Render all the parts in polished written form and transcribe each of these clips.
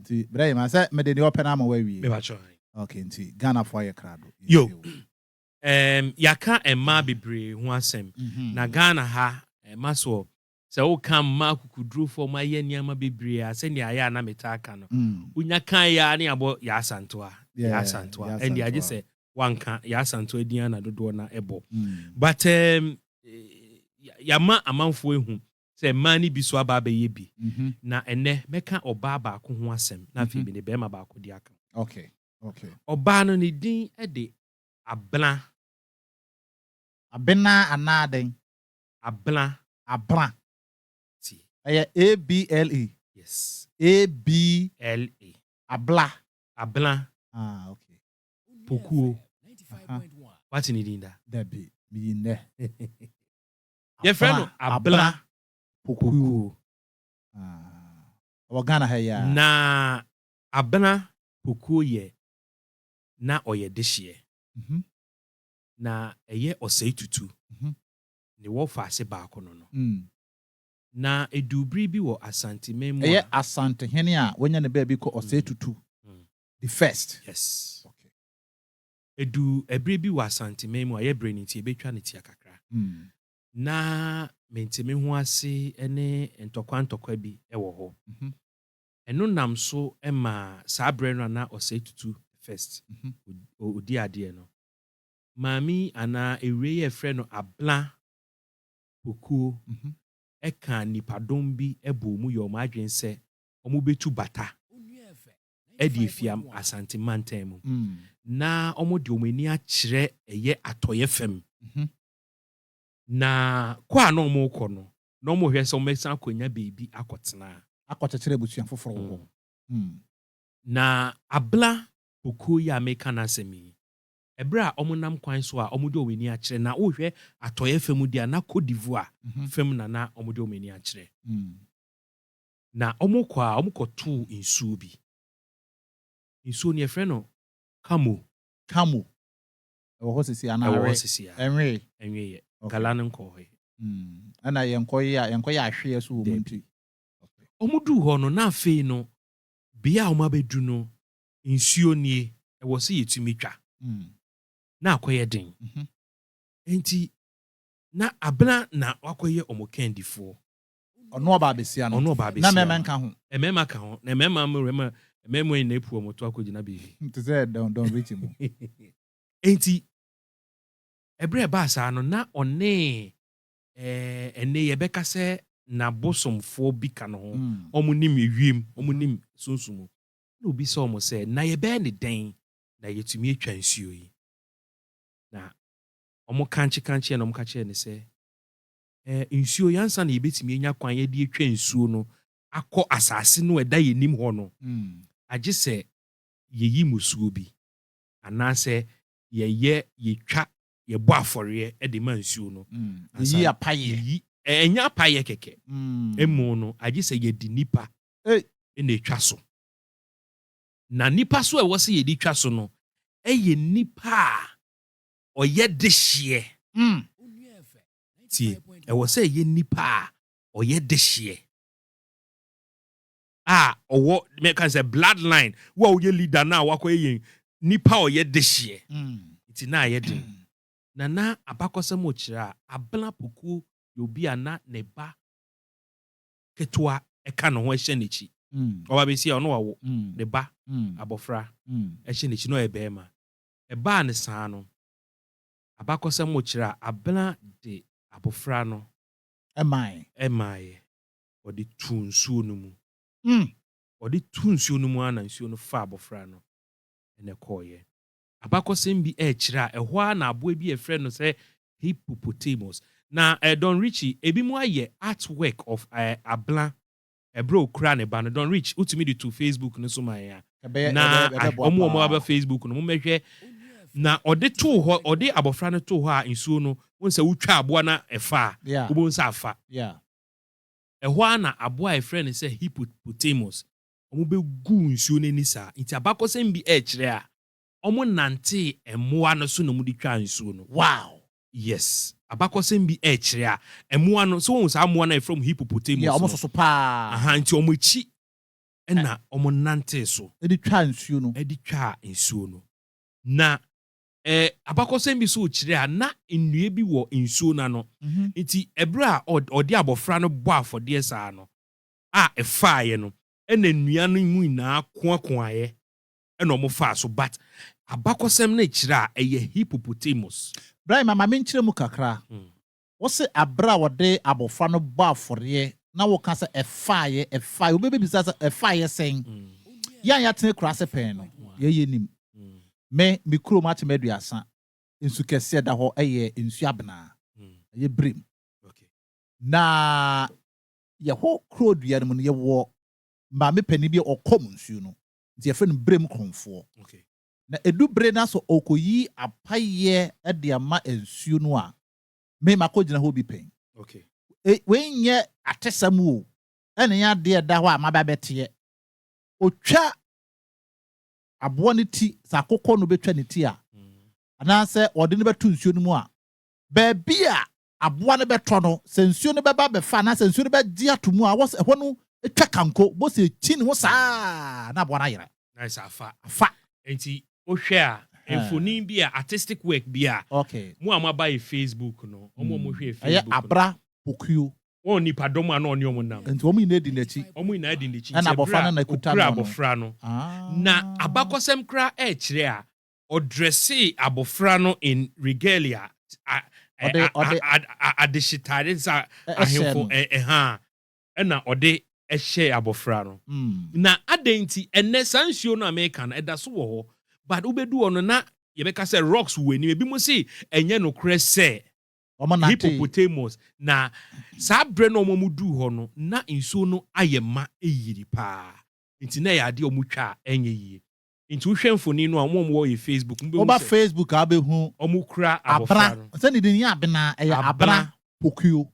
Nti Ibrahim asa me de open am we wi. Me ba cho. Okay, nti Ghana for your krado. Yo. Yaka emma bebre ho asem. Na Ghana ha maso se wo kan ma kukudru for ma ye niama bebre a se ne aya na meta aka no. Unya kan ya ne abo ya asantoa. Ya asantoa. And ya se wanka ya asantoa din na dodo na ebo. But yama amanfo ehu se mani bi so aba ye bi. Na ene meka oba ba ko ho asem na fi bi ne be ma ba ko di aka. Okay. Oba no ni din e de Abla. Abena anaden. Abla. T. ABLE. Yes. ABLE. Abla. Ah, okay. Pokuo. What's in it? Debbie. Me in there. Your friend Abla. Pokuo. Ghana ya. Na Abla Pokuo ye. Na oye this year. Na eye osei tutu. Ne wo fa ase ba akono no. Na edubri bi wo asante memu. Eye asante hene a wonya ne ba bi ko osei tutu. The first. Yes. Okay. Ebri bi wo asante memu aye breni ti ebetwa ne ti akakra. Na menteme ho ase ene ntokwa bi ewo ho. Eno nam so ema sa breno na osei tutu first. Odi ade no. Mami ana ewe ye frɛ no Abla Pokuo eka nipadom bi ebo mu yo madwen sɛ omu betu bata edi fiam asante mantam mu na omu de omani akyerɛ eye atoye fam na kwa na omu kɔ no na omu hwɛ sɛ omu san akonya beebi akɔtena akɔkyekyere busuan foforo wo na Abla Pokuo ya meka na asɛmi Ebra omunam kwan so a omude omeni akyere na wohwe atoye fam dia na Cote d'Ivoire fam na omude omeni akyere na omukwa omukotu insu bi insu ne frɛ no kamo wo ho sisi ana enwe ye kala no nko ho ana yenkoye ahwe so wo munti omudu ho no na afei no bia omabedu no insuo nie wo se yetumi twa na akoye den enti na Abla na wakoye omokandifo ono oba besia na mema nka ho emema ka ho na mema mrema emema na epu omoto akogina bebi to say don't reach him enti ebre ba sa no na one ene yebeka se na bosomfo bi ka no ho omunim ewiem omunim sunsumu na obi se omo se na yebe ne den na yetumi atwa nsuo yi na omo kanche na omo kache ne se nsuo yansa na yebetimi enya kwan ye de atwa nsuo no akọ asase no eda yenim ho no age se yeyi musuo bi anase yetwa yebọ afọre e de ma nsuo no yi apaye enya apaye keke emu no age se yedi nipa na etwa so na nipa so e wo se yedi twa so no eye nipa oye dehye ti e wo se ye nipa oye dehye owo me kan say bloodline wo oye leader na wakoye nipa oye dehye ti na ye den na abakosem ochira Abla Pokuo yobi ana ne ba ketwa eka no ho ehye nechi oba be sia ono wawo ne ba abofra ehye nechi no ebema eba ne saa no abakosem ochira Abla de abofra no emaye odi tunsuo no mu odi tunsuo no mu ana nsuo no fa abofra no ene koye abakosem bi echira ehwo na abo bi efre no say hippopotamus na Don Richie ebi mu aye artwork of Abla ebro kra ne ba no Don Rich utumi di to Facebook no so ma ya na omo aba Facebook no mo mehwe na ode to ho ode abofra no to ho a nsuo no wonse wutwa aboa na efa wo nsa afa ehwo na aboa efre ne say hippopotamus omo be gu nsuo no ni sa nti abakosem bi echire a omo nante emoa no so no mu di twa nsuo no wow yes abakosem bi echire a emoa no so won sa amoa na from hippopotamus omo so pa nti omo chi ɛna ɔmo nante so Edi twa nsuo no. ɛde twa nsuo no na abakɔsɛm bi so kyerɛ a na nnua bi wɔ nsuo na no nti ɛbrɛ a ɔde abɔfra no bɔ afɔdeɛ saa no a ɛfaaeɛ no ɛna nnua no mu nyinaa koakoaeɛ ɛna ɔmo faa so but abakɔsɛm no kyerɛ a ɛyɛ hippopotamus. Brian mama menkyerɛ mu kakra. Wo se abra wɔde abɔfra no bɔ afɔdeɛ na wo ka sɛ ɛfaaeɛ obebisa sɛ ɛfaaeɛ sɛn. Yan ya tene kura sɛ pɛn no. Ye nim. Me kuro ma te meduasa. Nsu kɛse da hɔ ɛyɛ nsu abena. Ɛyɛ brim. Okay. Na ye ho kuro dua no mu no ye wo ma me pani bi ɔkɔm nsu no. Nti yɛfrɛ no brim kronfoɔ. Okay. Na edu bre na so okoyi apayɛ de ama nsuo no a me makɔgyina hɔ bi pɛn. Okay. We nyɛ atesam o. Ɛne ya de da hɔ a maba bɛteɛ. Otwa aboa ne ti sa akokɔ no betwa ne ti a. Anaasɛ ɔde ne bɛto nsuo no mu a. Baabi a aboa ne bɛtɔ no, sɛ nsuo no bɛba bɛfa na sɛ nsuo no bɛgye ato mu a ɛhɔ no etwa kanko, bo se ekyi ne ho saa na aboa na yera. Nice afa. Enti ohwɛ a mfonin bi a artistic work bi a. Okay. Mo amaba e Facebook no. Omo hwɛ Facebook. Ɛyɛ abra pokuo. Wọ́n nipa dɔm a na ɔne ɔmo nam. Nti ɔmo nyina di n'akyi. Ɔmo nyina di n'akyi. Ɛna abɔfra no na ekuta no. Abɔfra no. Na abakɔsɛm kra ɛkyerɛ a ɔdrɛse abɔfra no in regalia. Adehyetade sa ahemfo ɛha. Ɛna ɔde ɛhyɛ abɔfra no. Na adɛnti ɛnɛ saa nsuo no America no ɛda so wɔ hɔ. But ubedu ɔno na yɛbɛka sɛ rocks wɔ anim. Ebi mo si ɛnyɛ no korɛ sɛ hippopotamus na saa bre no omo du hɔ no na nsuo no ayɛ ma eyiri pa nti na yɛ ade omo twa enye yie nti wo hwɛ mfoni no a omo wɔ yɛ Facebook oba Facebook a be hu omo kura abofra no sɛ ne din yɛ abena ɛyɛ abra pokuo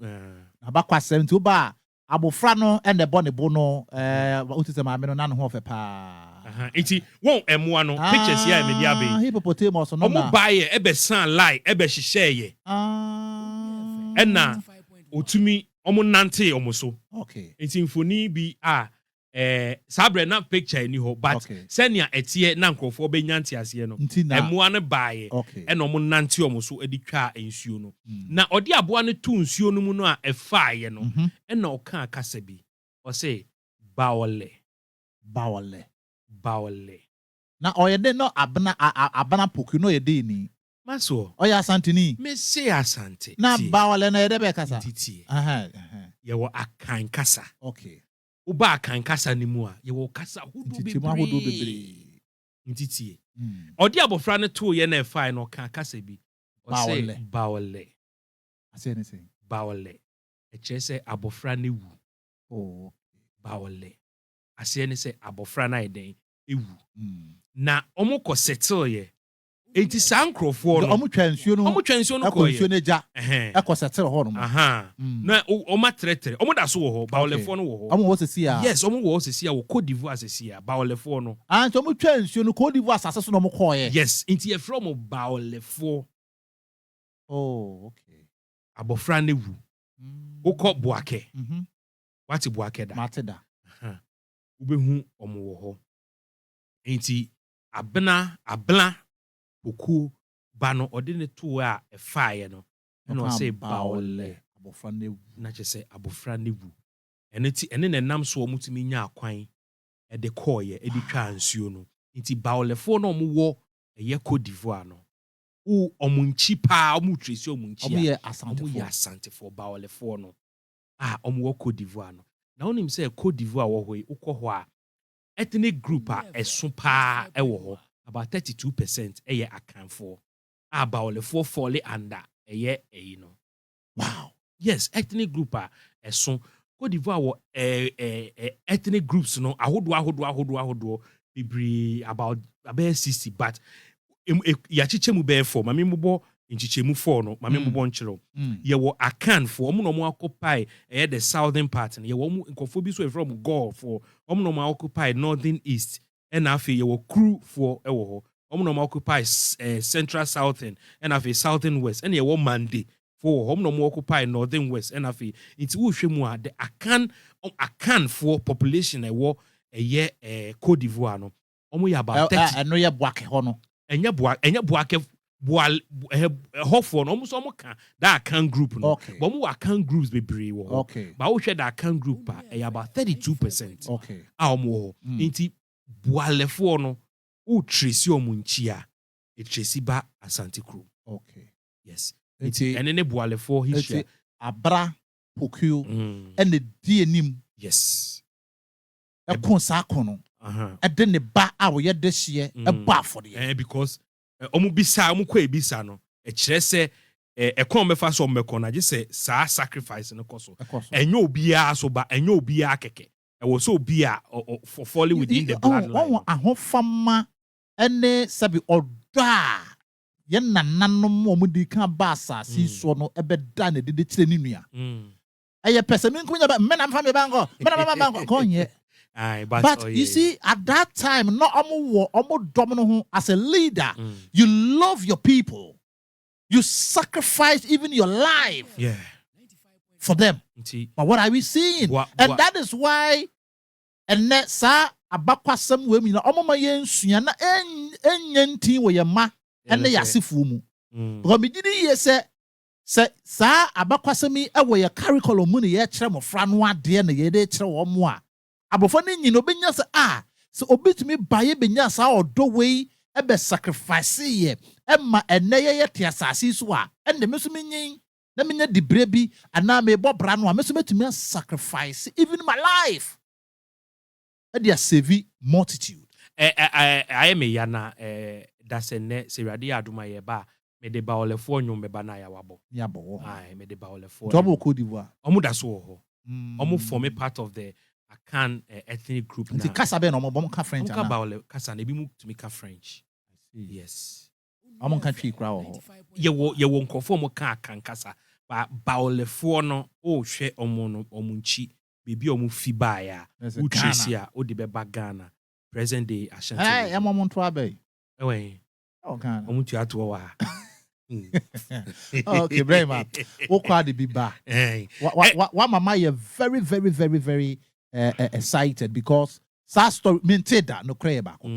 abakwasɛm nti oba abofra no ɛna bɔ ne bo no wotisɛ maame no na ne ho fɛ pa nti won emoa no pictures ya me dia be hippopotamus no na omo bae ebe san lie ebe hyehyɛye ɛna otumi omo nante omo so okay nti mfoni bi a sabre na picture ni ho but senia etie na nkrofo be nyante ase no emoa no bae ɛna omo nante omo so edi twa nsuo no na odi aboa no tu nsuo no mu no a ɛfaaye no ɛna ɔka akasa bi ɔse bawole na oyede no abana poku no yede ni maso oya asantini me say asante na bawole na yede be kasa titi ye wo akan kasa okay uba akan kasa ni mu a ye wo kasa hudu bebre ntiti odi abofra ne to ye na efai no kan kasa bi o say bawole ase ne say bawole e kire say abofra ne wu oh bawole ase ne say abofra na eden ewu na omo ko settle ye enti san krofo no omo twa nsuo no ko ye nsuo ne ja ko settle ho no na omo tretre omo da so wo ho bawolefo no wo ho omo wo sesi a yes omo wo sesi a wo Cote d'Ivoire sesi a bawolefo no so omo twa nsuo no Cote d'Ivoire asase so no omo ko ye yes enti ye from bawolefo oh okay abofra ne wu ukọ Buake wati Buake da mateda ubehu omo wo ho enti abla poku ba no ode ne to a efaaye no na o say bawole abofra ne wu na che say abofra ne wu ene na nam so omutumi nya akwan e de koye e de twa nsuo no enti bawolefo no omo wo eye Cote d'Ivoire no omunchi pa omutresi omunchi omo ye asantefo bawolefo no omo wo Cote d'Ivoire no na onim say Cote d'Ivoire wo ho ukọ ho a ethnic group eso pa ewo ho about 32% eye akanfo bawolefo fall under eye no wow yes ethnic group eso Cote d'Ivoire wo ethnic groups no ahodo bibri about 60 but ya chichemu be 4 mame mbo nchichemu 4 no mame mbo nchiro ye wo akanfo omo no mo occupy the southern part ye wo nkofo bi so from Gulf for omo no mo occupy northern east and afi ye wo crew for ewo ho omo no mo occupy central southern and afi southern west and ye wo Mande for omo no mo occupy northern west and afi nti wo hwemu a the akan for population e wo ɛyɛ Cote d'Ivoire no ɔmo yɛ about 30 ɛno yɛ boake hɔ no ɛnyɛ boake hɔfoɔ no ɔmo so ɔmo ka that Akan group no okay but ɔmo wɔ Akan groups bebree wɔ hɔ okay but wohwɛ that Akan group a ɛyɛ about 32% okay a ɔmo wɔ hɔ nti boalefoɔ no wo tracy ɔmo nkyi a tracy ba Asante Kurom okay yes nti ɛne ne boalefoɔ history abra pokio ɛna di anim yes ɛko saa ko no ɛde ne ba a wɔyɛ dehyeɛ ɛbɔ afɔdeɛ because ɔmo kɔ ebisa no ɛkyerɛ sɛ ɛkɔn mɛfa so ɔmo mɛkɔ na gye sɛ saa sacrifice no kɔ so ɛnyɛ obiara so ba ɛnyɛ obiara kɛkɛ ɛwɔ sɛ obi a falling within the bloodline ɔwɔ ahofama ɛne sɛbi ɔdɔ a yɛn nananom a ɔmo di kan ba asase so no ɛbɛda na dede kyerɛ ne nua ɛyɛ pɛsɛ mi nkunya bɛ mmɛna mfa mi ba nkɔ kɔnyɛ. But you see, at that time, not almost domino as a leader, you love your people, you sacrifice even your life for them. But what are we seeing? And that is why, and that sa abakwasem we mi na omoma yensuya na enyantin we ye ma and the yasifu mu. Because me did hear say sa abakwasem e we ye curriculum mu ne ye kyerɛ mofra no ade na ye de kyerɛ wo mo a abofo ne nyino benya sɛ so obetumi baye benya sa odo we ebe sacrifice ye emma enne ye te asase so a enne me so menyin na menya dibre bi ana me bobra no a me so metumi sacrifice even my life e dia save multitude I me yana that's enne serade aduma ye ba me de ba olefo nwom be ba na ya wabo me de ba olefo double Cote d'Ivoire omu da so ho omu form part of the Akan ethnic group na. Nti kasa be no mo bom ka French ana. Ka ba kasa na bi mu to me ka French. Yes. Amon ka twi kra wo. Ye wo nkofo mo ka Akan kasa. Ba olefo no o hwe omo no omo nchi bebi omo fi ba ya. U trace ya o de be ba Ghana. Present day Ashanti. Eh mo mo nto abai. Ewe. O Ghana. Omo tu ato wa. Okay, very much. O kwa de bi ba. Wa mama ye very very very very excited because sa story mente da no kra ba ko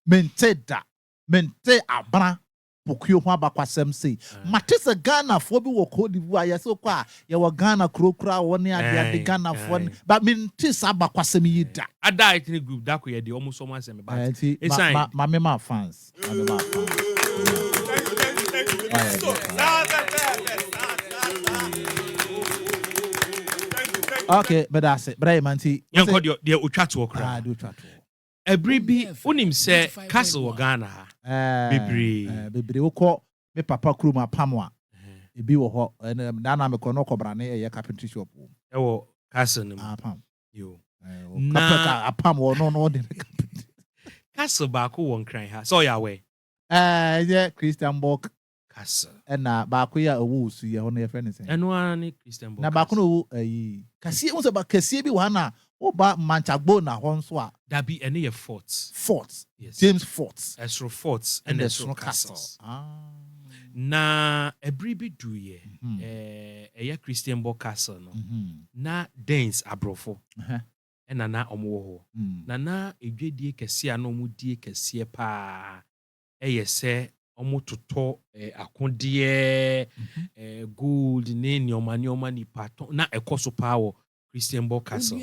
mente abra pokyo ho abakwasem sei matese Ghana fo bi wo Cote d'Ivoire ya so kwa ye wo Ghana krokra wo ne ade Ghana fo but mente sa abakwasem yi da ada ethnic group da ko ye de almost so much ba ma fans okay, but that's it. But I manti. You got the utwa to okra. Do utwa to. Every bi unim say castle Ghana ha. Bebre wokọ me papa krum apamwa. Ebi wo ho na na me ko no kobra ne ye carpentry shop. E wo castle nim. Apam. Yo. Na apam wo no de carpentry. Castle ba ko won kran ha. So ya we. Yeah, Christian Bock. Castle. Na ba ko ya owo su ye ho no ye friend say. Eno ani Christian Bock. Na ba ko no kasi won se ba kasi bi wa na o ba manchagbo na ho nso a. Da bi ene ye forts. Yes. James Forts. Esro Forts and Esro Castles. Na ebribi du ye eye Christian Bock Castle no. Na dance abrofo. Na omo ho. Na edwedie kese a na omo die kese pa eye se omo toto akode gold ne nyoma ni pato na ekoso pa wo Christian Bock Castle.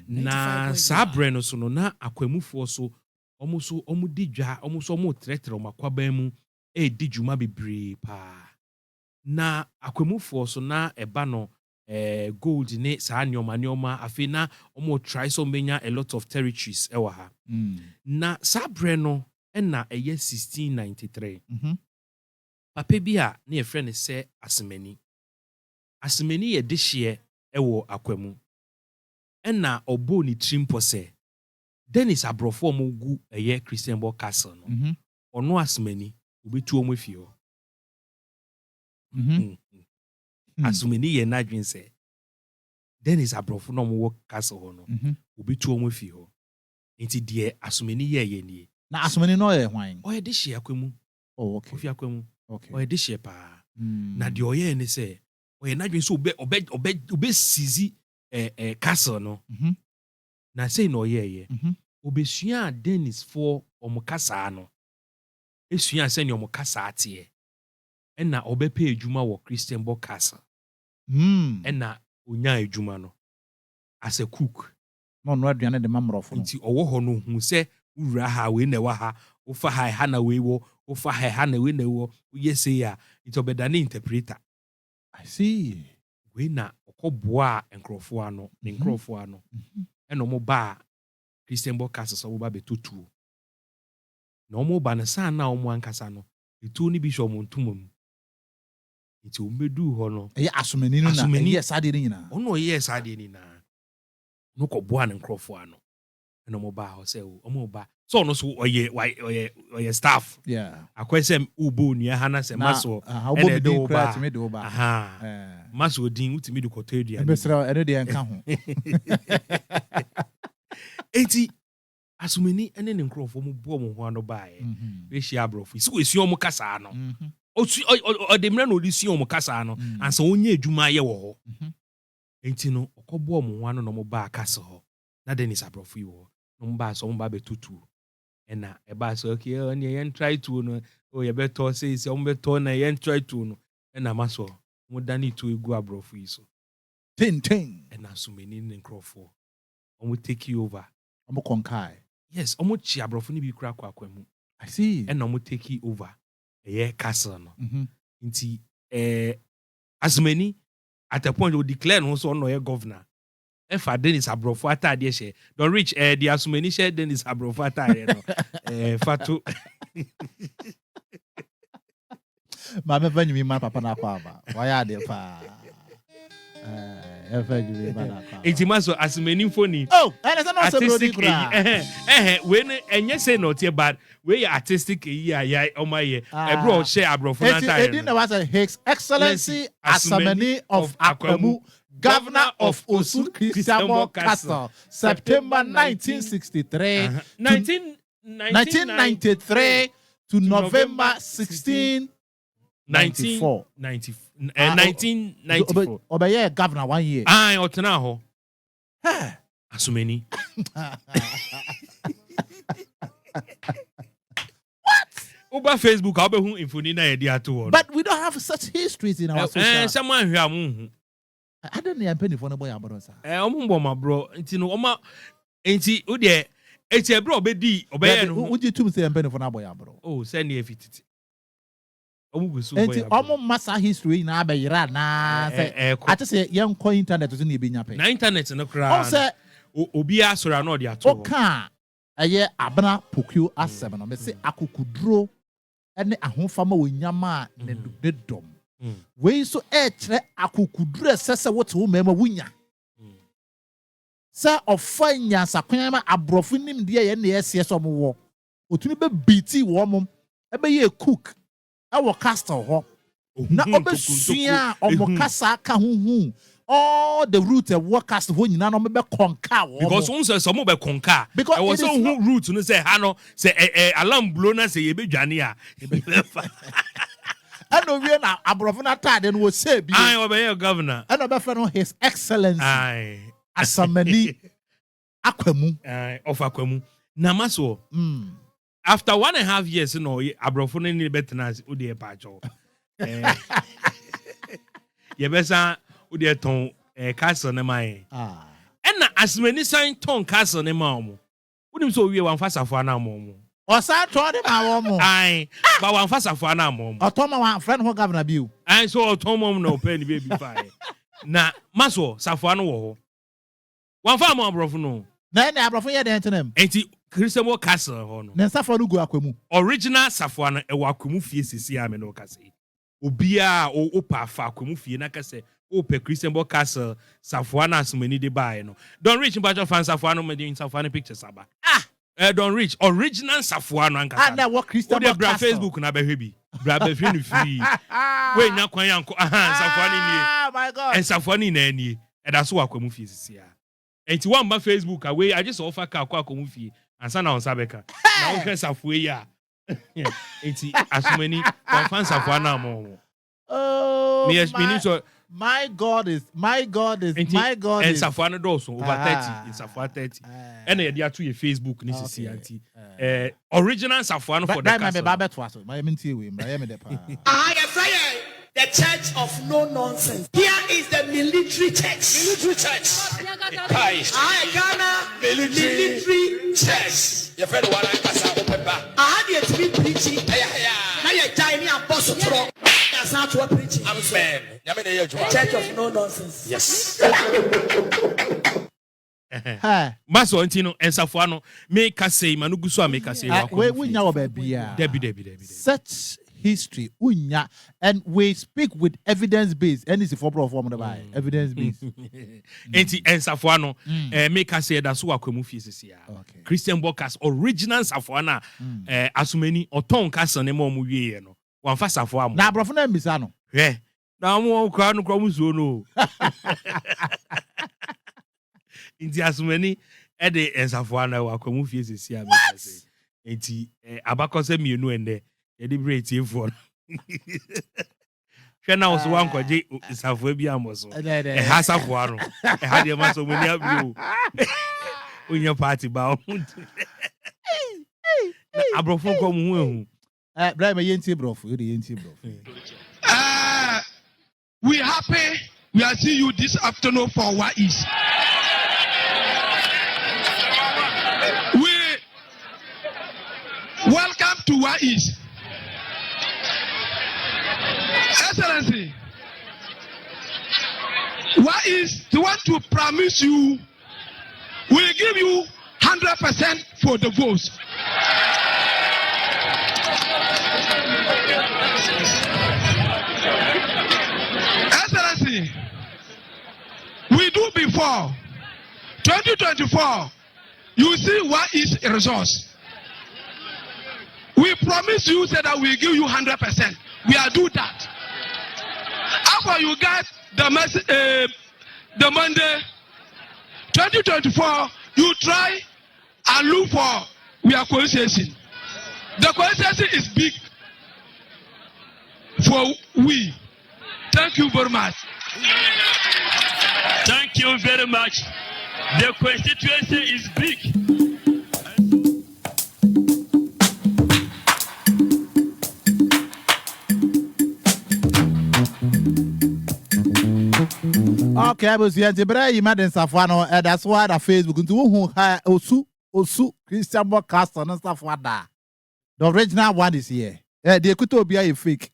Na sabre no so no na akwamufo so omo di dwa omo tretre omakwaban mu di djuma bebre pa. Na akwamufo so na eba no gold ne sa nyoma afi na omo try so menya a lot of territories ewa ha. Na sabre no na eye 1693. Papa bi a na ye friend say Asemani ye de hye ewo akwamu. Na obo ni trimpo se Dennis abrofo mo gu eye Christian Bock Castle no. Ono Asemani obetu omo fi ho. Asemani ye na dwen se Dennis abrofo no mo wo castle ho no obetu omo fi ho. Enti de Asemani ye nie. Na Asemani no ye hwan? O ye de hye akwamu. Oh, okay. Ofi akwamu. Okay. O ye de hye pa. Na de o ye ne se o ye na dwen so obe sizi castle no. na say no ye obesua Dennis for omukasa no esua say ne omukasa ate e na obepe adwuma wo Christian Boy Castle e na onya adwuma no as a cook no aduane de mamrofo nti owo ho no hu se wura ha we na wa ha ofa ha na we wo ofa ha na we na wo yese ya nti obedane interpreter. I see. We na okoboa enkrofo ano ne enkrofo ano eno mo ba Christian Boy Castle so ba betutu na omo ba na sa na omo ankasa no etu ni bi hwo mo ntumam nti omedu ho no asomani no na yes ade ni nyina ono yes ade ni na no koboa ne enkrofo ano eno mo ba ho se omo ba so no so oye staff akwese ubo ni ha na se maso ene do ba ti me do ba maso din utimi do kotedia mesra ene de enka ho enti asumeni ene ne nkrofo mu bo mo ho ano bae we hia abrofo isi esi omo kasa no o de mra no di si omo kasa no ansa onye adwuma ye wo ho enti no okobo mo ho ano no mo ba kasa ho na Dennis abrofo yi wo no mo ba so mo ba betutu ena e ba so okay on ye try to no o ye beto say omo beto na ye try to no ena maso mo dani to egu abrofo yi so ten ena asumeni ne nkrofo omo take you over omo konkai yes omo chi abrofo ni bi kura kwa mu I see ena omo take you over ye castle no nti asumeni at a point we declare no so no ye governor if Dennis abrofo atade she don reach the asumeni she Dennis abrofo atade no fatu ma me vanyu mi ma papa na kwa ba why ade pa evanyu ma na kwa etimaso asumeni phone and no so brody kura we enye say no tie bad we artistic ya omaye bro share abrofo na atade edi na was His Excellency Asamani of Akwamu, Governor of Osu Christian Boy Castle, September 1963 1993 to November 1994. 1994. Obeye governor 1 year. Otena ho. Asumeni. Over Facebook, I'll be who infoni na yedi ato. But we don't have such histories in our social. Someone hwe amu. I don't know penny for no boy abro sa. Ombo ma bro. Nti no oma enti wo de enti e bro obedi obeye no. Wo ji tum say penny for no boy abro. Oh, send ye fititi. Omugusu boy. Enti omo massa history na abayira na say ati say yen ko internet so na ebenya pe. Na internet no kra. O say obi asora na odi ato. Oka eye abana pokyo asem no me say akukuduro ene ahofama wonyama ne dom. We so kire akukuduro sese wote wo mema wunya. Sa ofanya sakwema abrofo nim de ye na yesi so mo wo. Otumi be biti wo mom ebe ye cook awo castle ho. Na obesua omokasa ka huhu. All the route workers ho nyina no me be konka wo. Because one say some be konka. Because I was so route no say ha no say alarm blow na say ye be dwane a. Ano wie na abrofo na tade no say bi. Obey governor. Ano be fa no His Excellency. Asamani Akwamu. Of Akwamu. Na maso. After 1.5 years no abrofo no ni betena o de pacho. Ye besa o de ton castle na mai. Na asmani san ton castle na ma omo. Unim so wie wan fasafo na ma omo. O sa ton de ma wo mo. Ba wan fasafo na ma omo. O ton ma wan friend ho governor bi o. So o ton mom na o pen baby fine. Na maso safo no wo ho. Wan fa ma abrofo no. Na abrofo ye de entenem. Enti Christian Boy Castle ho no. Na safo no gu Akwamu. Original safo no e wa Akwamu fie sisi ame no kase. Obia o pa fa Akwamu fie na kase o pe Christian Boy Castle safo na asumani de bae no. Don't reach batch of fans safo no me dey safo no pictures aba. Don't reach original safo no ankasa. Na what Christian Boy Castle. Facebook na be hwe bi. Bra be free no free. We nya kwan yanko safo ni nie. Oh my God. En safo ni na nie. E da so Akwamu fie sisi a. Enti one ba Facebook away I just offer ka Akwamu fie. Ansa na on sabeka. Na o hwe safo yi a. Enti asumani wan fan safo na mo. Oh. Me so My God is. And Safwan also over 30. It's Safwan 30. And they are to your Facebook. This is CRT. Original Safwan for the The Church of No Nonsense. Here is the military church. Ghana military church. I had to be preaching. Now you're tiny apostle. That's not what preaching. Amen. Church of No Nonsense. Yes. Maso Antino and Safwano make us say Manuguso make us say we know baby. Such history unya, and we speak with evidence based. And it's a form of evidence based. And Safwano make us say that's what we fees here. Christian Bokas original Safwana asumeni oton kasa ne mo muwie no. One fast Safwano. Na brofo na misano. Na mo kwa no kwa muso no. Inti asumeni ede Safwana wa kwa fees here make us say. Enti abakose mienu ende deliberate for Shana was one kwaje Safwa bi amoso e ha Safwa no e ha de maso muni abio onya party ba na abrofo ko mu hu bra me yenti brofo we happy we are seeing you this afternoon for what is we welcome to what is Excellency, what is the one to promise you will give you 100% for the votes. Excellency, we do before 2024, you see what is a resource. We promise you said that we give you 100%. We are do that. After you get the Monday 2024, you try and look for we are coalition. The coalition is big for we. Thank you very much. Thank you very much. The constituency is big. Okay, I was here. You madden Safwano, and that's why the Facebook into who Osu Christian broadcast and stuff like that. The original one is here. The Ekuta will be a fake.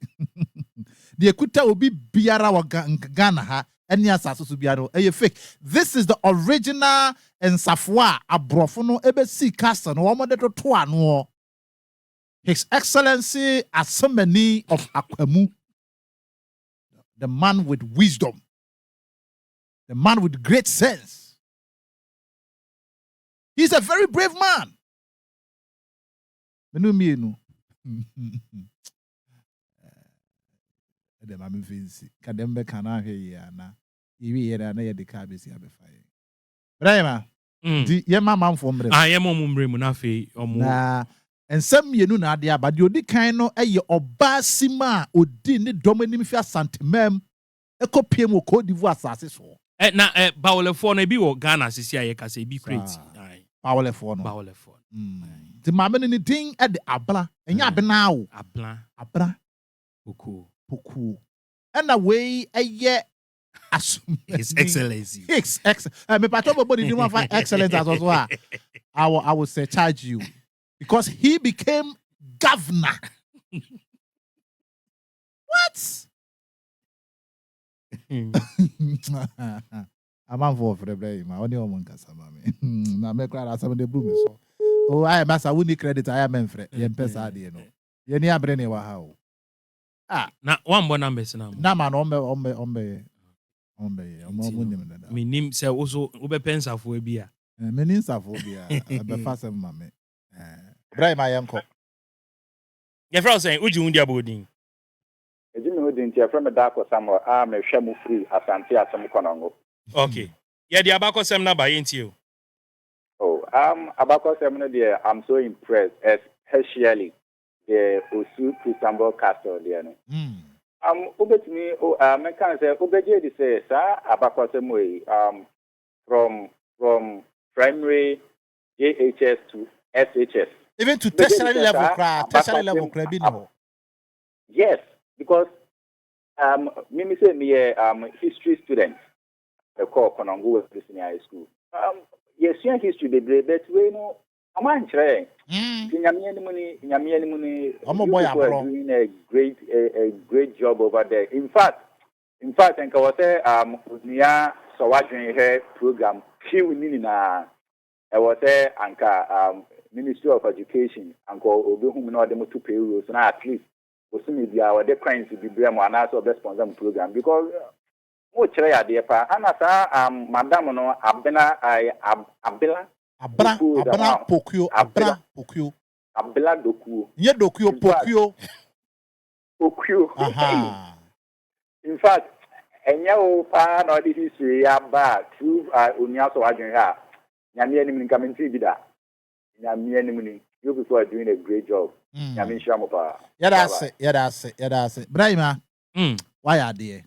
The Ekuta will be Biara wa Ghana, and yes, as to be a fake. This is the original and Safwa Abrofono Ebesi cast and one to Tuano. His Excellency Asamani of Akwemu, the man with wisdom. The man with great sense. He's a very brave man. The mammy fancy. Kadembe cana here na. You na the cabis here before. Brema. The Yamma from I am on Munafe or more. And some you know, Nadia, but you did kind of a obasima or didn't dominate for santimem. A copy of Cote d'Ivoire assassin. Na bawole fo na bi wo Ghana sisi aye ka se bi create bawole fo the mama ni din e de abla enya abena wo abra poku and away eye asum His Excellency me pato body ni one for excellence as well. I will say charge you because he became governor. What? I'm on for the blame. I only want Casamame. Now, make cry some of the bloom. So, oh, I am a winning credit. I am in Fred. Yen Pesa, you know. Yen ya Brenny Wahao. Na one more number. Naman Me name say also ube pensa for bia. Meninsa for bia. Be fast mame. Brian my uncle. Your friend saying, "Would you want your boarding?" From a dark or somewhere, I'm a shamu free asante asam konongo. Okay. Yeah, the abako semna by you. Oh, abako semna there. I'm so impressed, especially the Osu Christian Castle there. Ubetumi me can say ubeje di say sa abakwasem way from primary JHS to SHS. Even to tertiary level, tertiary level, yes, because me say me history student. The core Konongo was in high school. Yes, history the but we know a man try. Nyamiani money. Doing a great job over there. In fact, I was say Onua So Wadwen Hwe program. Few nina. I was say anka Ministry of Education anka obi hu na dem to pay rules na at least we see media our the crimes to be blame and also the sponsor program because mo chere ya de pa anasa madam no abela Pokyo abela dokuo nye dokuo pokyo aha in fact enya o pa na the history ya ba through Onua So Wadwen Hwe nyame anim nka menti bi da nyame anim ni you people are doing a great job nyame nhira mo pa yada se Brahima why are there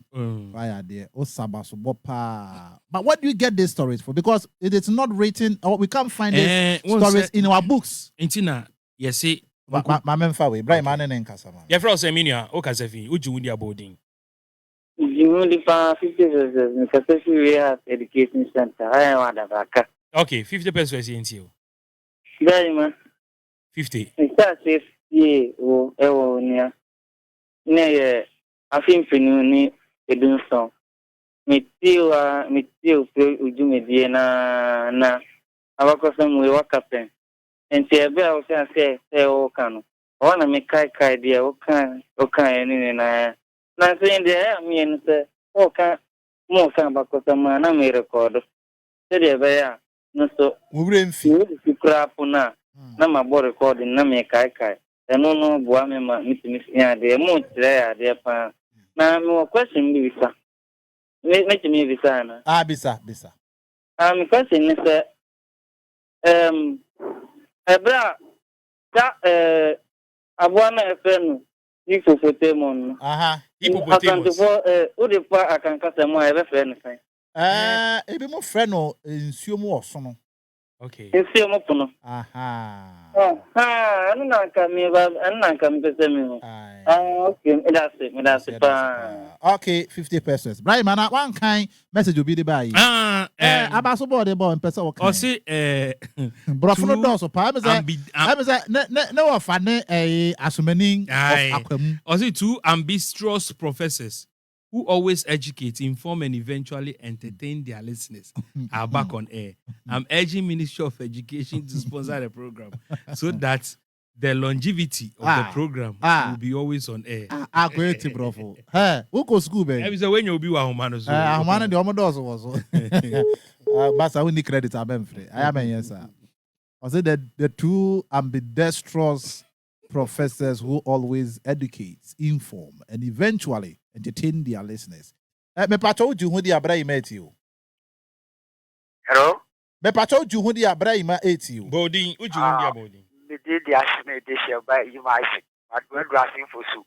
Osabaso bopa but what do you get these stories for because it is not written or we can't find these stories in our books intina yes ma memfa we Brahima ne nkasa ma ye fro say minia o kasafi uji wudi abodin you only for 50 in Kasasi Rehab Education Center I want that okay 50 pesos into Brahima 50 it's safe yeah o nia ne afin finu ni edun so metiu pe ujumedie na abakosam we wakapen enti ebe a o say o kanu o na me kai dia o kan ni na say dia me ni say o kan mo kan abakosam na me record say dia be ya no so we mfi crap na ma bo recording na me kai no boa me ma mitimi ya de mo tire ya de pa na me question bi bisa me bisa na bisa question ni say ebra ta abwana efenu hippopotamus aha hippopotamus o de pa akanka se mo ebe fe ni sai ebi mo frɛ no nsuo mu ɔso no okay nsuo mu pono aha anu na nka me pese me okay me that's it pa okay 50 pesos Brahima na one kind message obi de buy abaso board de board pese o kan o si brofo no do so pa me say ne wo fa ne asomani of akwamu o si two ambitious professors who always educate, inform, and eventually entertain their listeners are back on air. I'm urging Ministry of Education to sponsor the program so that the longevity of the program will be always on air. Great, bro. Hey, who go school, baby? I was when you be a man. Man, the Omodos was. But I need credit. I'm free. I am a yes, sir. I said that the two ambidextrous professors who always educate, inform, and eventually entertain their listeners. Me pato ju hu di Abraham eti. Hello? Me pato ju hu di Abraham eti. Bodin, uju hu di bodin. Me did the asime this year by you might but we're dressing for soup.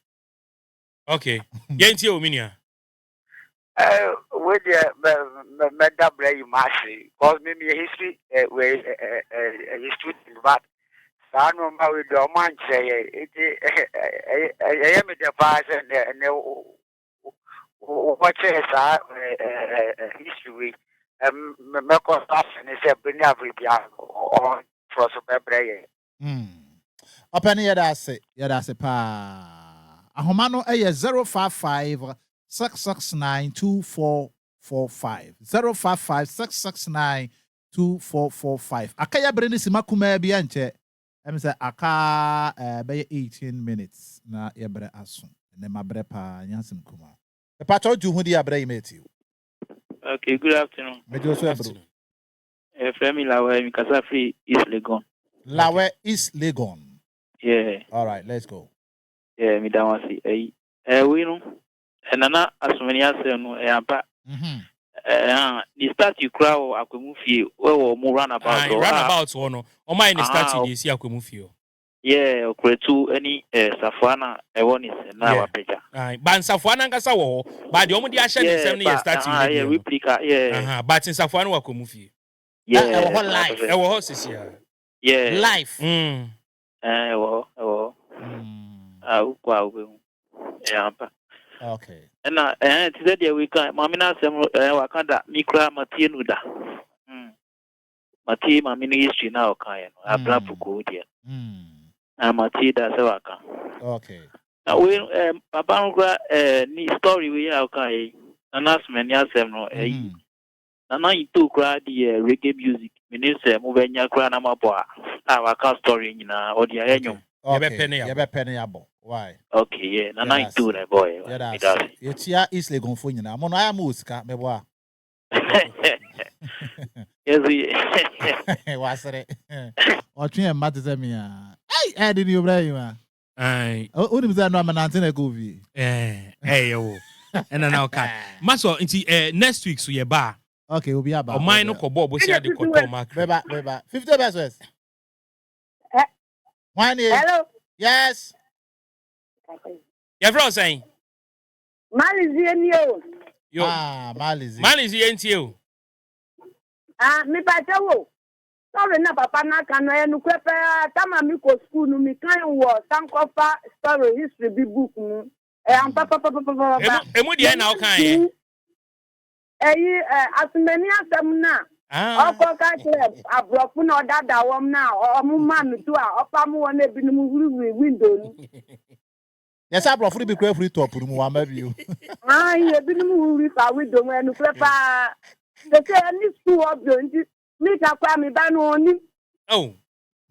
Okay. Yenti o minia. With the medable you must say, cause me history where history but I know with the man say I am the past and what is history me cause and say bring every on for super brain. Openi yada se pa. Ahomano eye 055 669 2445 055 669 2445. Akaya breni simakuma bi anche. I'm say aka be 18 minutes na yebre aso. Ne mabre pa nyasim kuma. E pa cho ju hu di abre imeti. Okay, good afternoon. Mejo so bro. Fremi Lawe Mikasa Free East Legon. Lawe East Legon. Yeah. All right, let's go. Yeah, mi dawasi. We know. Nana asomania se no amba. The start you crowd akwemufie we wo mo run about runabout wo no o mai ni start dey see akwemufie Yeah, okretu any Safwana Ewonis na wapeja. But Safwana ngasa wo, but the omudi ashe ni sem ni starting yeah, replica, yeah. But in Safwana wa komufi. Yeah, whole life. WOHO sisi ya. Yeah. Life. WOHO. Ukwa ube. Yeah, okay. And today the weekend, mamina sem wakanda mikra matienuda. Mati mamini history na okaya no. Abla puku dia. Mati da se waka. Okay. Now we papa ngwa ni story we ya okaya. Announcement ya sem no na itu kra di reggae music. Minise mubenya kra na mabwa. Waka story nyina odi ayenyom. Yebe penny abo. Why? Okay, yeah. Na itu na boy. Yeah, that's it. Yetia isle gonfo nyina. Mo no aya musika meboa. Yes, wasere. Otwe mate se me a. Hey, did you bra you a? Ai. O ni bisa no amanante na go vi. Yo. And now okay. Maso nti next week so ye ba. Okay, we'll be about. O mine no ko bo bo sia de ko to mark. Beba. 50 pesos. Hello. Yes. Your friend saying? Malizie ni o. Yo. Malizie nti o. Me pacha wo. Sorry na papa na kan na enu kwepe tama mi ko school nu mi kan wo sankofa story history bi book nu. Am papa. Emu de na o kan ye. Asumeni asem na. Oko ka kle abrofu na odada wom na omu ma mi tu a opa mu won ebi nu wuri window ni. Yes, abrofu bi kwe free top nu wa ma bi o. Ebi nu wuri fa window mu enu kwepa. They say any school of the me takwa me ba no oni. Oh.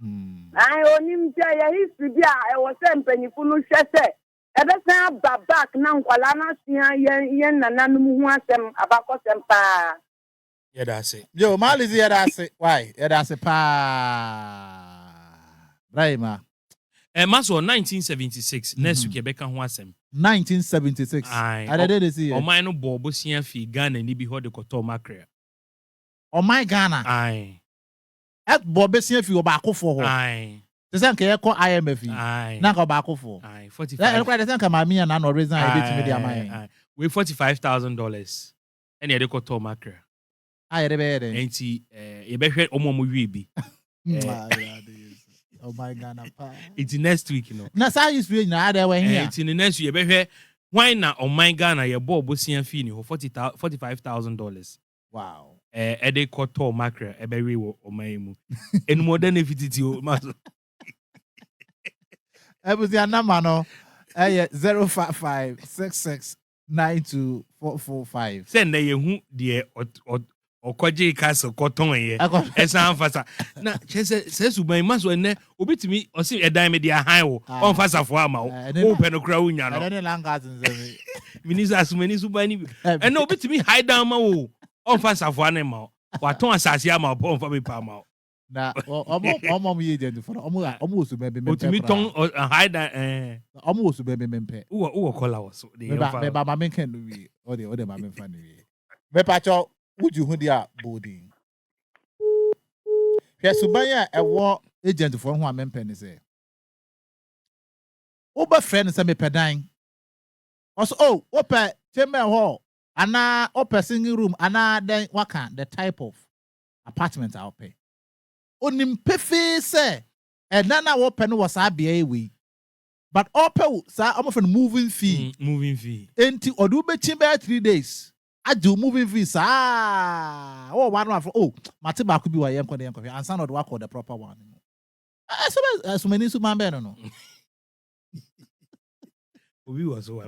Oni mje ya history bia e wo se mpanyifo no hwese. E be san back na nkwala na sia yen nananom hu asem abakosem pa. Yeah, that's it. Yo, Malizi yeah, that's it. Why? Yeah, that's it pa. Brahima. Maso 1976 next week Rebecca ho asem. 1976. I did this year. O mine no bobo sia fi Ghana ni bi ho de koto makra. O my Ghana. Aye. Et bobo sia fi obakofo ho. Aye. Te say nka ye ko IMF. Aye. Na ka obakofo. Aye, 45. E kwa te say nka mami na no reason I bit me dia man. Aye. We $45,000. Ene de koto makra. Aye de be de. Enti ye be hwe omo mo wi bi. Oh my Ghana pa. It's next week, you know. Na say is we na there when here. It's in the next week. Be hwe why na on my Ghana ye bo bosia fi ni ho $45,000. Wow. Ede koto makra e be we wo o man mu. Enu modern efititi o maso. Ebusia number no 05566924445. Send na ye hu de okoje kaso koton ye. Esa anfasa. Na chese se suban maso ene obitimi osi edan me de ahan wo. Onfasa fo ama wo. O pe no kra unya no. Ene langa nzeme. Minisa asumani subani. Ene obitimi hide down ma wo. Onfasa fo ane ma. Waton asase ama po onfa be pa ma. Na omo ye agent for omo so be me. Otimi ton hide omo so be me mpe. Wo kola wo so. Me ba ma menken no wi. O de ma menfa no wi. Me pa cho would you dia boarding? Piasubanya ewo agent for ho amempe ni say. Oba friend say me pedan. Also opa chamber hall ana opa singing room ana then waka the type of apartment I pay. Onim pefe say and nana opa no was abia we. But opa sa am moving fee. Moving fee. Enti odu be chimbe 3 days. I do moving visa. One for Mati Baku be why and son of the work the proper one. So many suman no. We was so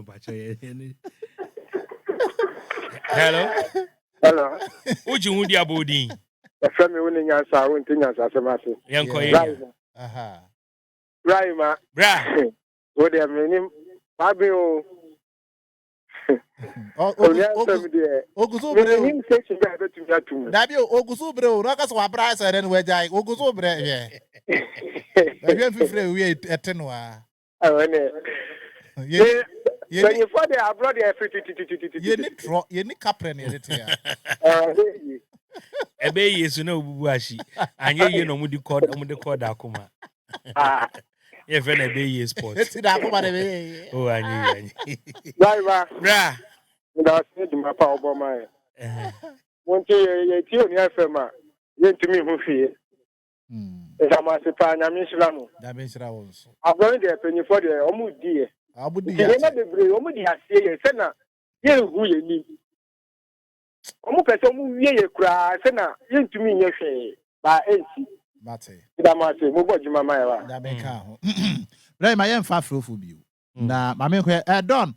Hello. Would you dia body? The family winning answer, I won't think as a massive. Young Right, ma. What they have named Fabio. Ogusu bro, Rokas wa brasa then we jai. Ogusu bre, yeah. We free we etenwa. You for the abroad you need captain here. Ebe yesu na obubu ashi. Anye ye no mudi code akoma. Yeah, friend a be sport. Eti da ko ba de. Oh, anyi. Driver, Bra. that's it, my power bomb. One day, you FM, you to me who fear. It's a massive pan, I mean, Slamu. Da be shira wo so. I'm going to penny for the Omu dear. Abudi You ya. never the brave, Omu has said, Senna, you who you need. Omu person who ye cry, Senna, you to me, yes, by AC. Mate. That must say, move on, Mama. Da be ka ho. Bra ma yem fa frofo bi o. Na ma me hwe don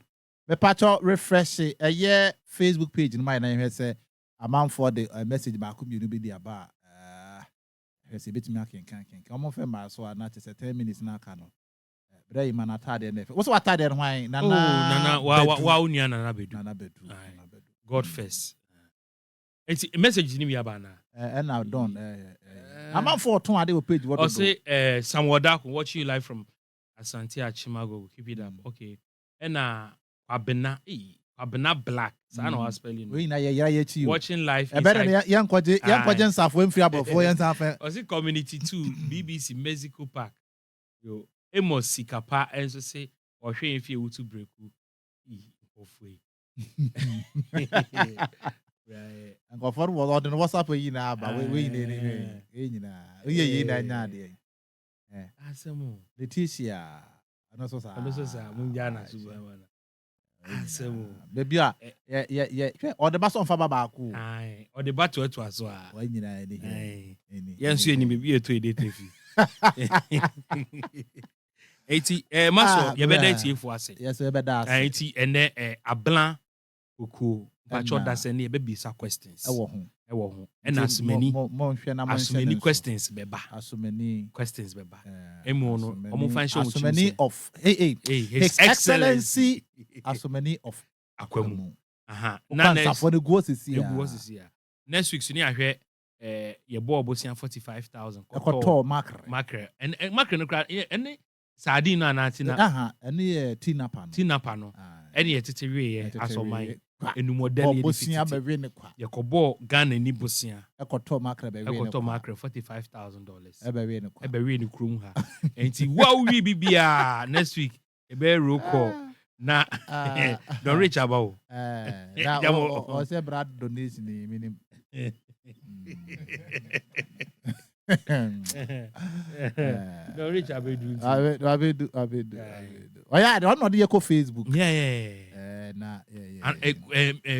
me patcho refresh ye Facebook page no my na hwe say amount for the message ba ko mi no be di aba hwe say betimi akenkan omo fe ma so na te say 10 minutes na aka no. Bra yi man atade na fe. Wo so atade no hwan na na wa unia na bedu. Na bedu. God first. It's a message ni bi aba na. And now done. Amount for ton ade page what. Or say Sam Wada watch you live from Asante Achimago. Keep it up. Okay. And Abena Black. So I know how spelling. We na ye chi. Watching live. E better yan kwaje nsafo emfiri abofo yan sanfa. Or say Community 2 BBC Mexico Park. Yo Amos Sikapa and so say or hwe if you to break ofwe. Right. And go for what on WhatsApp yi na aba we ni nyina. Oye na nya de. Asemo. Leticia. Anoso sa munja na suba wana. Asemo. Baby yeah. O de baso mfa baba ku. Ai, o de bato eto aso a. Wa nyina ni. Yensu eni bebi eto e date fi. Eti maso ye beda etiefo ase. Yes we beda ase. Eti ene ablan oku bacho da se ne be bisa questions. Ewo ho. And asumani questions beba. Asumani questions beba. Emu no omo fan show asumani of His Excellency asumani of Akwamu. Aha. Na for the go sisi ya. Next week suni ahwe ye bo obosia 45,000. Ekoto mackerel. And mackerel no kra ene sardine na anati na. Aha, ene tinapa no. Ene ye tete we ye asomai. Enu model ye bosia be we ne kwa. Ye kobo Ghana ni bosia. Ekoto mackerel be we ne. Ekoto mackerel $45,000. E be we ne kwa. E be we ne krum ha. Enti wow wi bibia next week e be roll call. Na don't reach about. Na o say brad donation ni minimum. Don't reach abedu. Abedu. Oh yeah, the one on the Facebook. Yeah. Na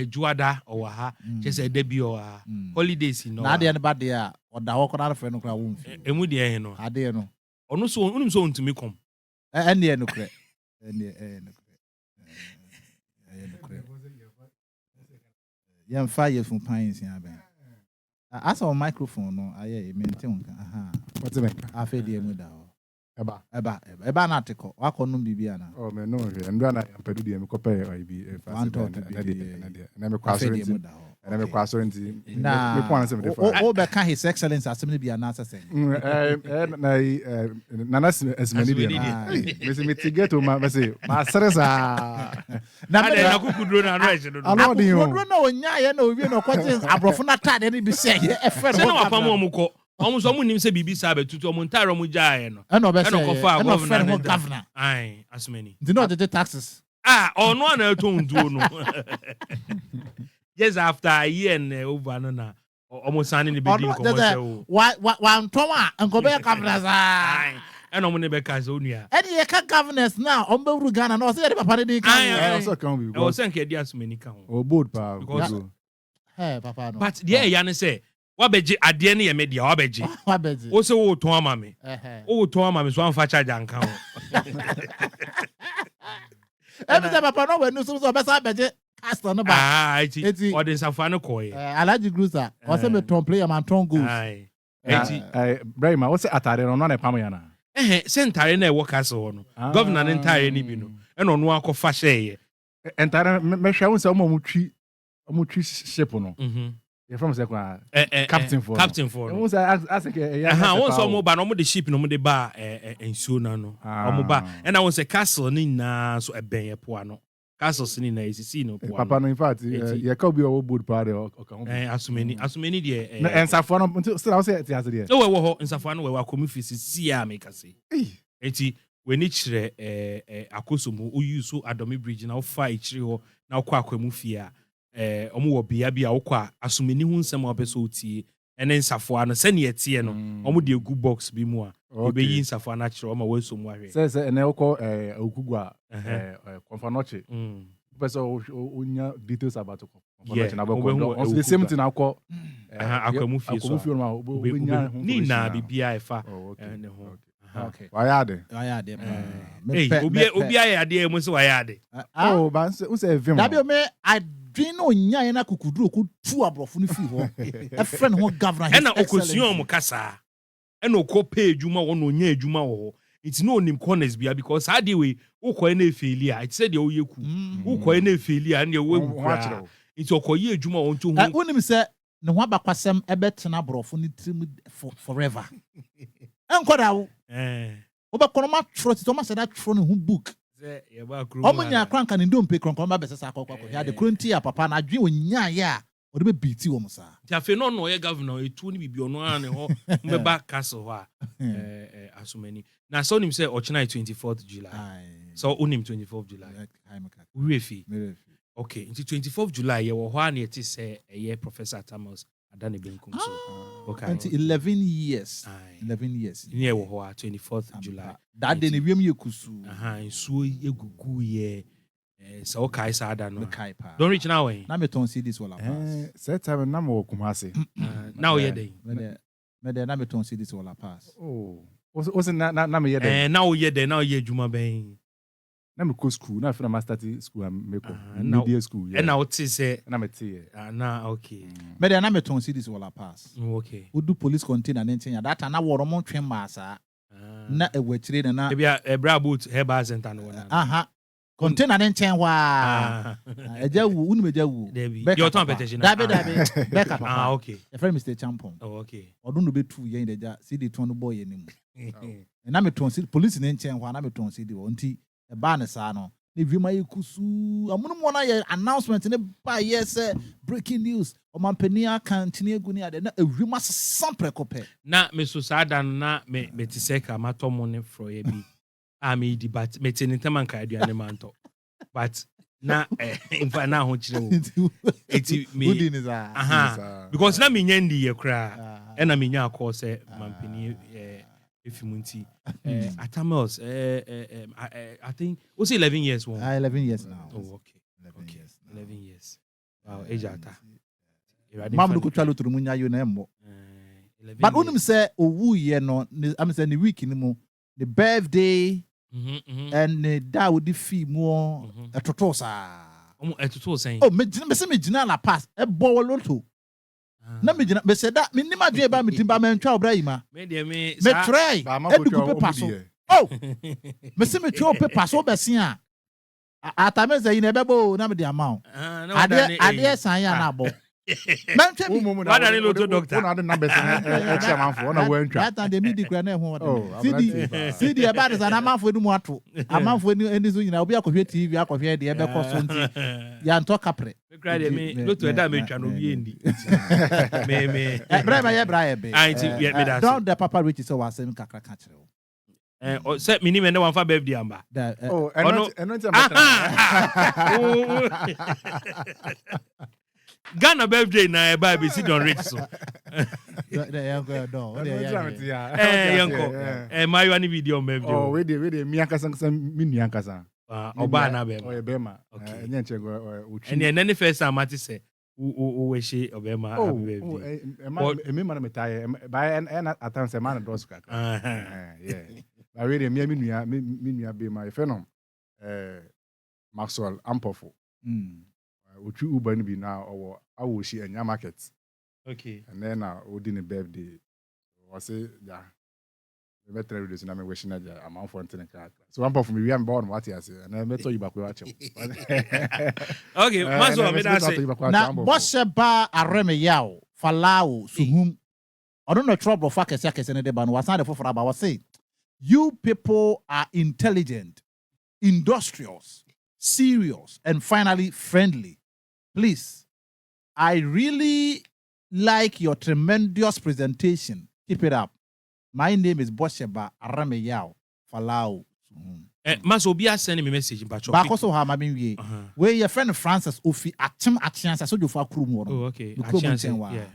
Juada or ha. Just a debut or holidays no. Na dey anybody a oda ho kora fe no kra wo mfi. Emu dey no. Ade no. Ono so unum so ntumi kom. Ene no kra. Ene no. Yam fire from pines in Aben. As our microphone, no, I maintain. What's the matter? I feel the muda. Eba article. I call no Bibiana. Oh, man, no, and then I am Perudium copay or be a fast and I'm cross and I'm a cross into over His Excellency as be an answer saying. Nanas as many Miss Mitiget to my say, my sons are na kukudro na rice no. I know you no nya no we no kwete abrofo tad any be say e fe no wapam omuko omu so nim se bibi sa betutu omu ntare omu jaaye no e no be say e no kofa governor ai asumani do not the taxes ono na eto nduo no just after a year and over no na omu sane ni be din komo se o wa ntoma enko be governors and omu ne be ka so nua and ye ka governors now on be ru Ghana no say the papa dey kan also can be o say nke dia asumani kan o bold pa because hey papa no but there ya ne say wabeji ade ne ye media wabeji o se wo ton ama me o ton ama me so amfa charge anka ho every time papa no we no so be sa beje cast on ba eti o de safa no koye alaji grusa o se me ton player man ton goals eti Brahima o se atare no na pam ya na se ntare na e wo castle no governor ne ntare ni bi no e no no akọfa hye ntare me hwa wo se o mu twi ship no you from say kwa captain for no say ask won so mo ba no mo de ship no mo de ba ensuo na no o mo ba e na won say castle ni na so eben ye po ano castle ni na esisi no po ano papa no in fact ye ka obi o board pa de o ka ho asumeni de na ensafo no still I say ti ase de no we wo ho ensafo no we wa komi fisi si a make say eti when it's akosomu use Adomi Bridge na ofa ichiri ho na okwa akwemu fie omo wo bia bia okwa asumeni hu nsem obeso otie ene nsafo ano se ne etie no omo de egu box bi mu a obeyi nsafo na kire omo weso mu ahwe se ene okọ okugwa konfanoche person onya details about konfanoche na bako on the same thing akọ akwemu fie so onya ni na bibia efa ne ho okay wayade obi ayade mo se wayade ba se evim da bi me adwin no nya na kukuduro ko tu abrofo no fi ho e friend ho governor ena okosuon mo kasa ena okopa ejuma wo no nya ejuma wo it's no nim corners bia because how dey we ukoye na failure it said dey oyeku ukoye na failure na we it's okoye ejuma wo nto hu wonim se ne ho abakwasem ebetena abrofo no trim forever enkoda wo obekonoma trot to ma say that tro ne ho book ye ba kru omunya kranka ne ndompe kronko ma besesa akokko ya de kronti ya papa na adwen onya ya o de be biti wo musa ja fe no no ye governor etu ni bibi ono an ho mbeba castle ho a asumani na so nim say ochina 24th July so unim 24th July urefi okay into 24th July ye wo ho an ye ti say ye Professor Thomas Adane Benkum so okay 11 years 11 years ni ye wo ho 24th July that day ne wiem ye kusu nsuo egugu ye so okay sa ada no don't reach now when na me ton see this all pass set time na mo kumase now ye dey me dey na me ton see this all pass o na me ye dey now ye dey now ye juma ben na me go school na fina master school am me ko media school yeah na oti say na me tie na okay me dey na me ton see this all pass okay we do police container nten that na woro mo twen masa na ewachire na bia ebra boot herbal center no na container nten wa eja wu unu meja wu your turn petition dabe beka papa okay your friend Mr. Champon okay odun no betu yen deja cd ton no boy enimu na me ton see police nten wa na me ton cd wo nti e ba ne sa no ne dwima yekusu amunum wona ye announcement ne ba yes breaking news o mampania kantine eguni ade na ewima sampre kope na me so sada na me tiseka matomo ne fro ye bi ami di but me tinintama nka aduane manto but na infa na ho kire wo eti me because na me nyandi ye kra e na me nya akọ se mampani efimunti Atamels I think was 11 years one 11 years now okay 11 years wow ejata mam do twalo turu munya yo na embo but unim say owu ye no am say the week ni mu the birthday and the da would fi mu etoto sa etoto sen oh me gina la pass e bo loto na me gina be say that me nim adwe ba me timba me ntwa obra yima me de me try edugu paper so oh me se me twa paper so be sen a atame say ina bebo na me de amount ade san ya na abo mentwe bi wada ni loto doctor na de number e chairman for na we ntwa that and the midi kra na e ho cd e ba de sana amanfo ni mu ato amanfo ni so nyina obi akohwe tv akohwe de e be koso nti ya nto kapre me kra de me loto e da me twa no bi endi me brema ye bra ye be anti me da don the papa rich so wa sem kakra ka kire o se mini me ne wan fa birthday amba eno Ghana birthday na e ba be sit on rich so my one video birthday oh we dey mi akasa mi nu akasa oba na be o be ma enye nchego uchi ene first time ati say o we she obe ma happy birthday me man me tie ba en atan se man dos ka yeah ba we dey mi nu be ma ife no Maxwell Ampofo uchu uba ni bi na owo awoshi enya market okay and then odi birthday was say ja me better reduce na me wish na ja amount for ntin ka so one for me we am born what you say and me to you back we watch okay maso me da say na bosse ba areme yawo falao suhum odo no trouble for kese ne de ba no wasan de fofora ba was say you people are intelligent, industrious, serious, and finally friendly. Please, I really like your tremendous presentation. Keep it up. My name is Bosheba Arameyao Falao. Maso obi send me message in Pacho. Back also have my baby. Where your friend Francis Ofi Atim Atians, so you for Krum. Oh, okay. Yeah.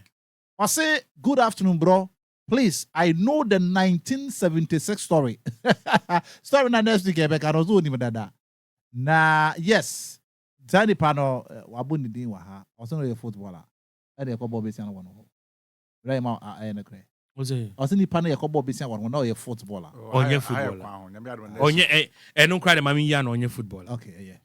I say, good afternoon, bro. Please, I know the 1976 story. Story na next week, I can also even that. Na yes, Zani Pano, Wabuni Din Waha, also a footballer. And a couple of Bessian one. Right now, I am a cray. Was it? Also, Nipano, a couple of Bessian one, no, a footballer. On your footballer. On your, and no cry, Mammy Yan on your football. Okay,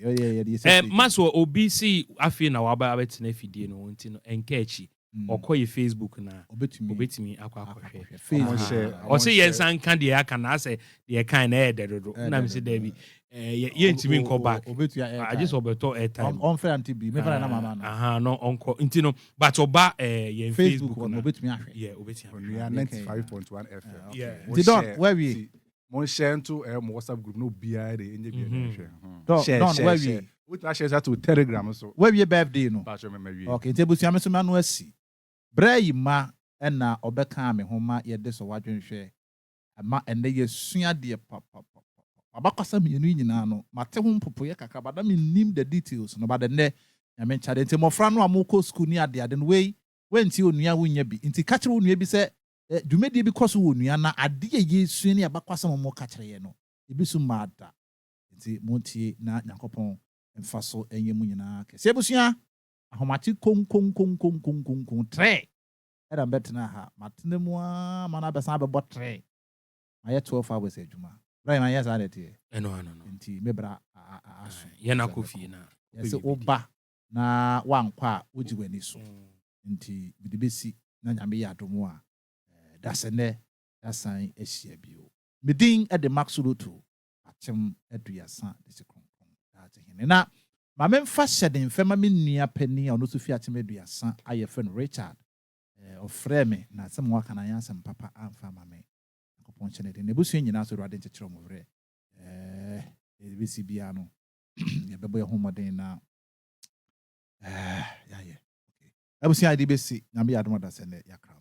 yeah. Maso OBC, I feel now about it in FD and catchy. Or call your Facebook na obetimi akwa Facebook. Or say yes and can the can I say the kind do. Na me say David ye ntimi call back. I just obeto airtime. On fair anti be me na mama na. No onko ntino but oba ye Facebook na obetimi ahwe. Yeah, obetimi. We are 95.1 FM. Yeah. Don't where we mon share into WhatsApp group no BI the enje Don't where we which I share that to Telegram so. Where we birthday no. Okay, tebusia me so ma no asi. Bray ma na obeka me homa ye de so wadwen hwe ama ene ye sua de papa abakwasa me nu nyina no mate ho mpopo ye kaka bada me nim the details no bada ne ya me nchade nti mofra no amoko school ni ade no we nti onua wonya bi nti ka kire onua bi se dwumedi bi koso onua na ade ye sua ni abakwasa mo ka kire ye no ebi so mada nti montie na Nyankopɔn mfa so enye mu nyina ke se busua ahomati kon tre era betna ha matne mu mana besa bebo tre aye 12 hours adwuma right man yes adete no nti mebra aso ye na kofi na yes oba na wankwa ojiwani so nti bidibesi na nyame ya adomu a dasene dasan ehia bio medin e de maxuluto atem aduasa de sekronkron da te na ma memfa hyeden fema me nua pani ono so fi ateme aduasa aye friend Richard ofre me na asem waka na yansem papa amfa ma me akopon chene de nebusu nyina so rade nchechero mo vre ebisi bia no ye bebo ye homoden na ya ye okay ebusi ide besi na me yadom da sene yakra